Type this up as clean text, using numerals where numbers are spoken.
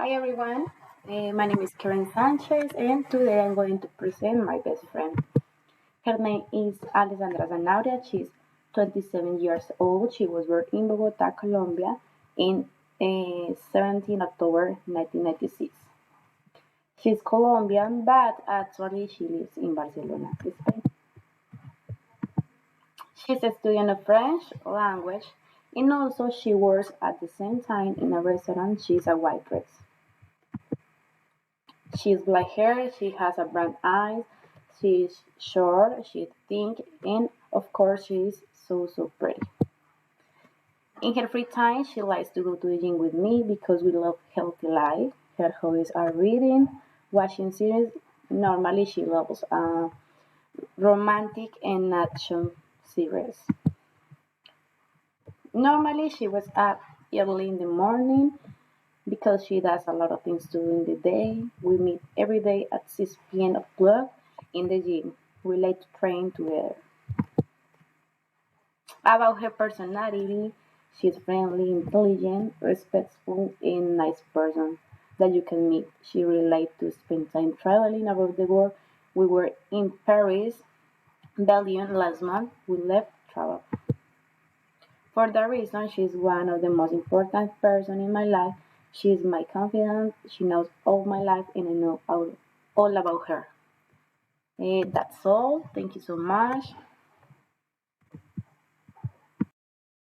Hi everyone, my name is Karen Sanchez and today I'm going to present my best friend. Her name is Alessandra Zanauria. She's 27 years old. She was born in Bogota, Colombia in 17 October 1996. She's Colombian but actually she lives in Barcelona, Spain. She's a student of French language and also she works at the same time in a restaurant. She's a waitress. She's black hair, she has a brown eyes, she's short, she's thin, and of course she's so pretty. In her free time, she likes to go to the gym with me because we love healthy life. Her hobbies are reading, watching series. Normally, she loves romantic and action series. Normally, she wakes up early in the morning because she does a lot of things during the day. We meet every day at 6 p.m. o'clock in the gym. We like to train together. About her personality, she's friendly, intelligent, respectful, and nice person that you can meet. She really likes to spend time traveling around the world. We were in Paris, Belgium last month. We left travel. For that reason, she's one of the most important person in my life. She's my confidant. She knows all my life, and I know all about her. That's all. Thank you so much.